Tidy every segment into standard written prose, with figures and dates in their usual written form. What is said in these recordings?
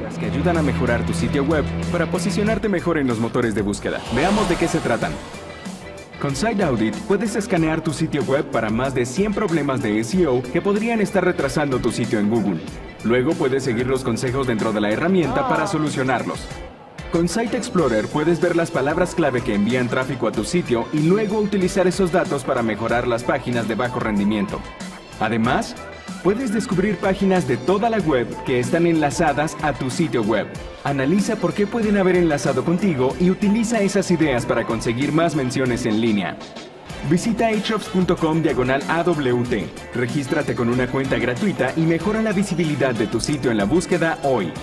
prácticas que ayudan a mejorar tu sitio web para posicionarte mejor en los motores de búsqueda. Veamos de qué se tratan. Con Site Audit puedes escanear tu sitio web para más de 100 problemas de SEO que podrían estar retrasando tu sitio en Google. Luego puedes seguir los consejos dentro de la herramienta para solucionarlos. Con Site Explorer puedes ver las palabras clave que envían tráfico a tu sitio y luego utilizar esos datos para mejorar las páginas de bajo rendimiento. Además, puedes descubrir páginas de toda la web que están enlazadas a tu sitio web. Analiza por qué pueden haber enlazado contigo y utiliza esas ideas para conseguir más menciones en línea. Visita ahrefs.com/AWT. Regístrate con una cuenta gratuita y mejora la visibilidad de tu sitio en la búsqueda hoy.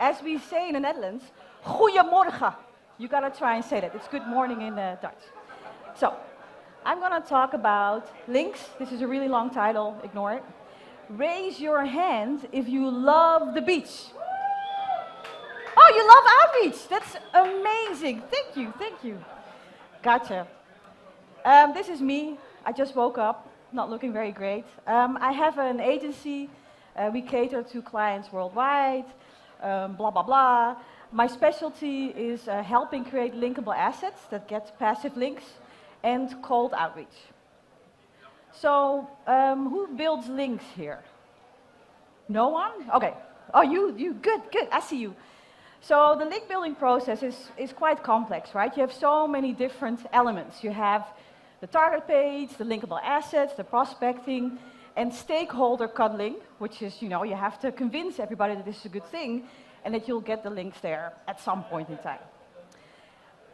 As we say in the Netherlands, goedemorgen. You gotta try and say that. It's good morning in Dutch. So, I'm gonna talk about links. This is a really long title, ignore it. Raise your hand if you love the beach. Oh, you love outreach. That's amazing. Thank you, thank you. Gotcha. This is me. I just woke up, not looking very great. I have an agency. We cater to clients worldwide. Blah, blah, blah. My specialty is helping create linkable assets that get passive links and cold outreach. So, who builds links here? No one? Okay. Oh, you, good, I see you. So the link building process is quite complex, right? You have so many different elements. You have the target page, the linkable assets, the prospecting, and stakeholder cuddling, which is, you have to convince everybody that this is a good thing and that you'll get the links there at some point in time.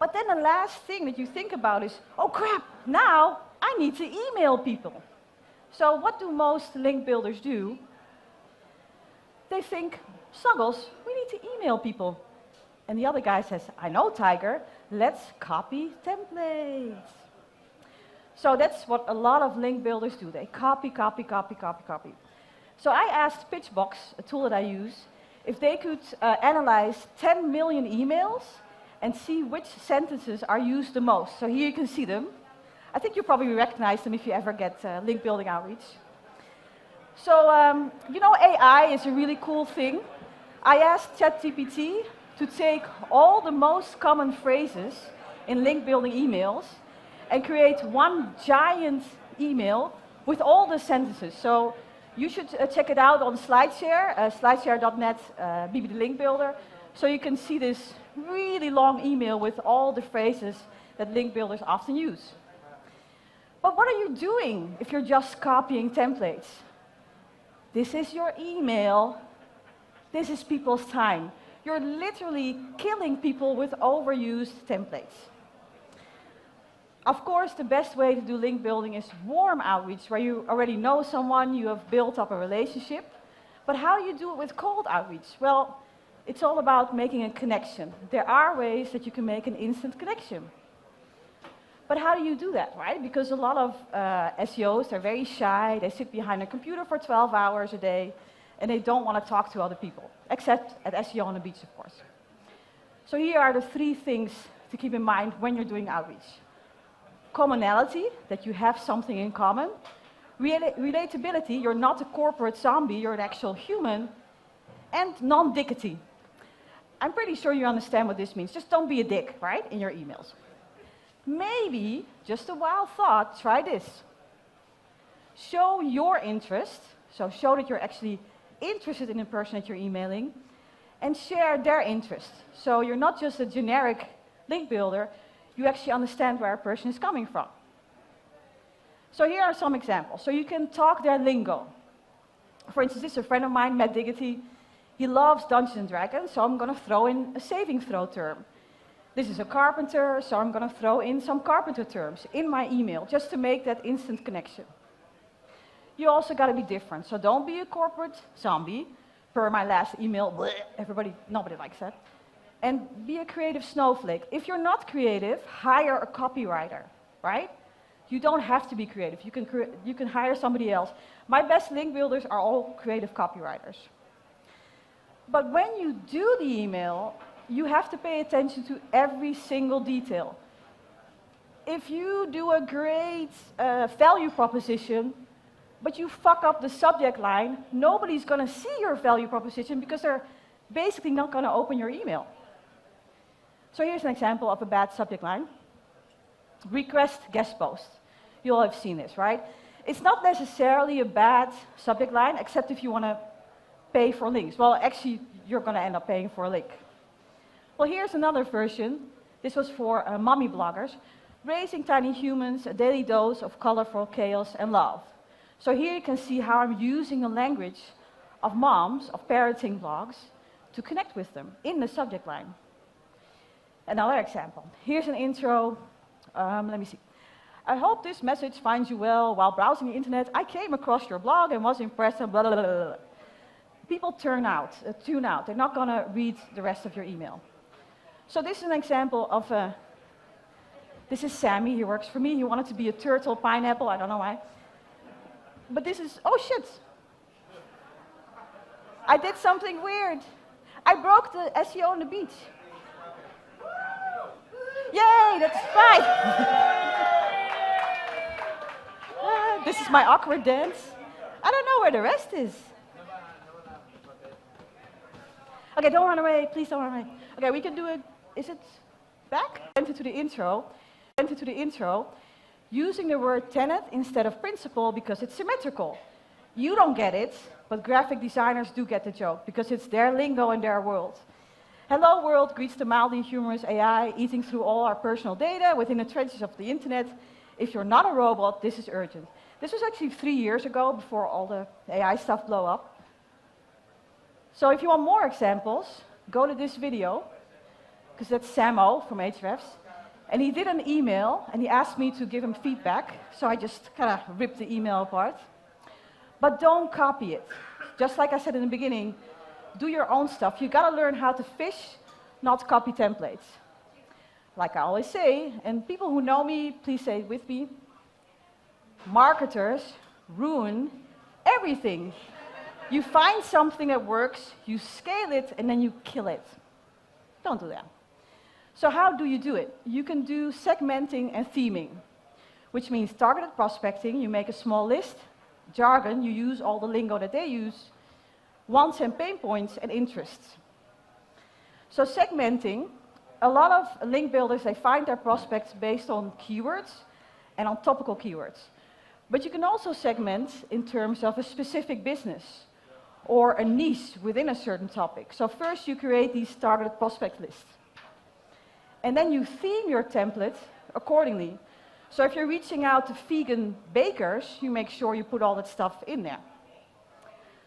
But then the last thing that you think about is, oh crap, now I need to email people. So what do most link builders do? They think, Snuggles, we need to email people. And the other guy says, I know, Tiger, let's copy templates. So that's what a lot of link builders do. They copy. So I asked Pitchbox, a tool that I use, if they could analyze 10 million emails and see which sentences are used the most. So here you can see them. I think you probably recognize them if you ever get link building outreach. So, AI is a really cool thing. I asked ChatGPT to take all the most common phrases in link building emails and create one giant email with all the sentences. So you should check it out on SlideShare, slideshare.net, Bibi the link builder. So you can see this really long email with all the phrases that link builders often use. But what are you doing if you're just copying templates? This is your email. This is people's time. You're literally killing people with overused templates. Of course, the best way to do link building is warm outreach, where you already know someone, you have built up a relationship. But how do you do it with cold outreach? Well, it's all about making a connection. There are ways that you can make an instant connection. But how do you do that, right? Because a lot of SEOs, they're very shy, they sit behind a computer for 12 hours a day, and they don't want to talk to other people, except at SEonthebeach, of course. So here are the 3 things to keep in mind when you're doing outreach. Commonality, that you have something in common. Relatability, you're not a corporate zombie, you're an actual human. And non-dickity. I'm pretty sure you understand what this means. Just don't be a dick, right, in your emails. Maybe, just a wild thought, try this. Show your interest, so show that you're actually interested in the person that you're emailing, and share their interest. So you're not just a generic link builder, you actually understand where a person is coming from. So here are some examples. So you can talk their lingo. For instance, this is a friend of mine, Matt Diggity. He loves Dungeons & Dragons, so I'm going to throw in a saving throw term. This is a carpenter, so I'm going to throw in some carpenter terms in my email, just to make that instant connection. You also got to be different, so don't be a corporate zombie. Per my last email, bleh, nobody likes that. And be a creative snowflake. If you're not creative, hire a copywriter, right? You don't have to be creative. You can hire somebody else. My best link builders are all creative copywriters. But when you do the email, you have to pay attention to every single detail. If you do a great value proposition, but you fuck up the subject line, nobody's going to see your value proposition because they're basically not going to open your email. So here's an example of a bad subject line. Request guest post. You all have seen this, right? It's not necessarily a bad subject line, except if you want to pay for links. Well, actually, you're going to end up paying for a link. Well, here's another version. This was for mommy bloggers. Raising tiny humans, a daily dose of colorful chaos and love. So here you can see how I'm using the language of moms, of parenting blogs, to connect with them in the subject line. Another example. Here's an intro. Let me see. I hope this message finds you well. While browsing the internet, I came across your blog and was impressed and blah, blah, blah, blah. People tune out. They're not going to read the rest of your email. So this is an example of this is Sammy. He works for me. He wanted to be a turtle, pineapple. I don't know why. But this is, oh shit. I did something weird. I broke the SEO on the beach. Yay, that's fine. This is my awkward dance. I don't know where the rest is. Okay, don't run away. Please don't run away. Okay, we can do it. Is it back? Enter to the intro. Using the word tenet instead of principle because it's symmetrical. You don't get it, but graphic designers do get the joke because it's their lingo in their world. Hello world greets the mildly humorous AI eating through all our personal data within the trenches of the internet. If you're not a robot, this is urgent. This was actually 3 years ago before all the AI stuff blew up. So if you want more examples, go to this video, because that's Samo from Ahrefs. And he did an email, and he asked me to give him feedback, so I just kind of ripped the email apart. But don't copy it. Just like I said in the beginning, do your own stuff. You got to learn how to fish, not copy templates. Like I always say, and people who know me, please say it with me, marketers ruin everything. You find something that works, you scale it, and then you kill it. Don't do that. So how do you do it? You can do segmenting and theming, which means targeted prospecting. You make a small list. Jargon, you use all the lingo that they use. Wants and pain points and interests. So segmenting, a lot of link builders, they find their prospects based on keywords and on topical keywords. But you can also segment in terms of a specific business or a niche within a certain topic. So first you create these targeted prospect lists. And then you theme your template accordingly. So if you're reaching out to vegan bakers, you make sure you put all that stuff in there.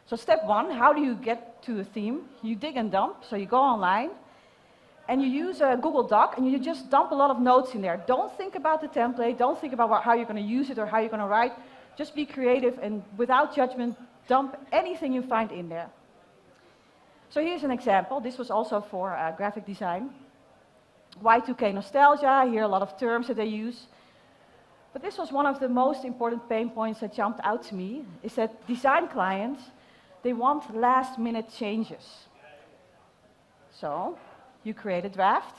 So step one, how do you get to a theme? You dig and dump, so you go online, and you use a Google Doc, and you just dump a lot of notes in there. Don't think about the template, don't think about how you're going to use it or how you're going to write. Just be creative, and without judgment, dump anything you find in there. So here's an example. This was also for graphic design. Y2K nostalgia, I hear a lot of terms that they use. But this was one of the most important pain points that jumped out to me, is that design clients, they want last-minute changes. So you create a draft,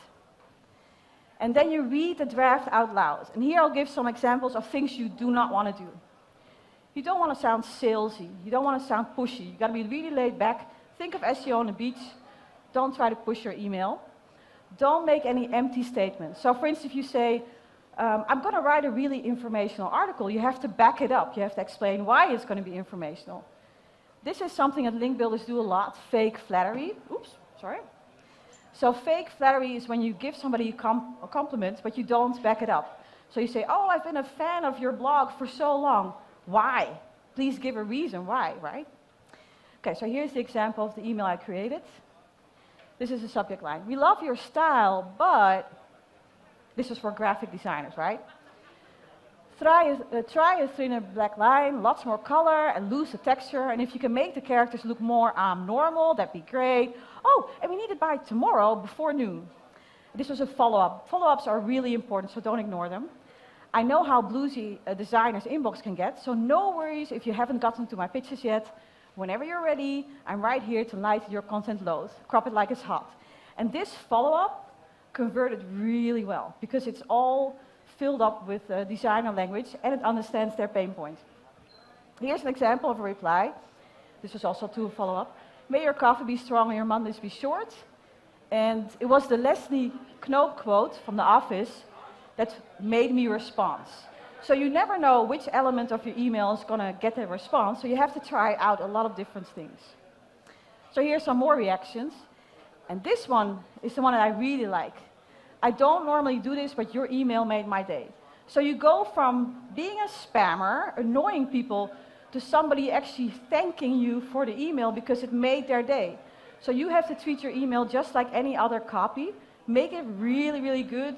and then you read the draft out loud. And here I'll give some examples of things you do not want to do. You don't want to sound salesy. You don't want to sound pushy. You got to be really laid back. Think of SEO on the beach. Don't try to push your email. Don't make any empty statements. So for instance, if you say, I'm going to write a really informational article, you have to back it up. You have to explain why it's going to be informational. This is something that link builders do a lot, fake flattery. Oops, sorry. So fake flattery is when you give somebody a compliment, but you don't back it up. So you say, oh, I've been a fan of your blog for so long. Why? Please give a reason why, right? Okay, so here's the example of the email I created. This is the subject line. We love your style, but this is for graphic designers, right? Try a thinner black line, lots more color, and lose the texture. And if you can make the characters look more normal, that'd be great. Oh, and we need it by tomorrow before noon. This was a follow-up. Follow-ups are really important, so don't ignore them. I know how bluesy a designer's inbox can get, so no worries if you haven't gotten to my pitches yet. Whenever you're ready, I'm right here to light your content load. Crop it like it's hot. And this follow-up converted really well, because it's all filled up with designer language, and it understands their pain point. Here's an example of a reply. This was also to a follow-up. May your coffee be strong and your Mondays be short. And it was the Leslie Knope quote from The Office that made me respond. So you never know which element of your email is going to get a response, so you have to try out a lot of different things. So here's some more reactions. And this one is the one that I really like. I don't normally do this, but your email made my day. So you go from being a spammer, annoying people, to somebody actually thanking you for the email because it made their day. So you have to treat your email just like any other copy. Make it really, really good.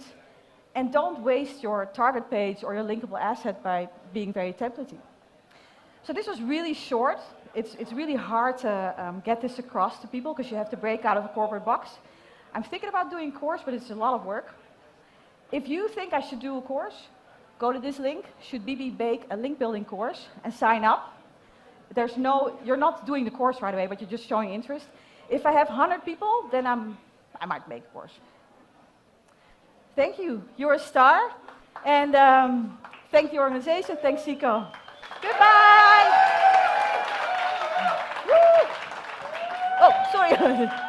And don't waste your target page or your linkable asset by being very templatey. So this was really short. It's really hard to get this across to people because you have to break out of a corporate box. I'm thinking about doing a course, but it's a lot of work. If you think I should do a course, go to this link, Should Bibi Bake a Link Building Course, and sign up. You're not doing the course right away, but you're just showing interest. If I have 100 people, then I might make a course. Thank you. You're a star. And thank the organization. Thanks, Zico. Goodbye. Woo! Oh, sorry.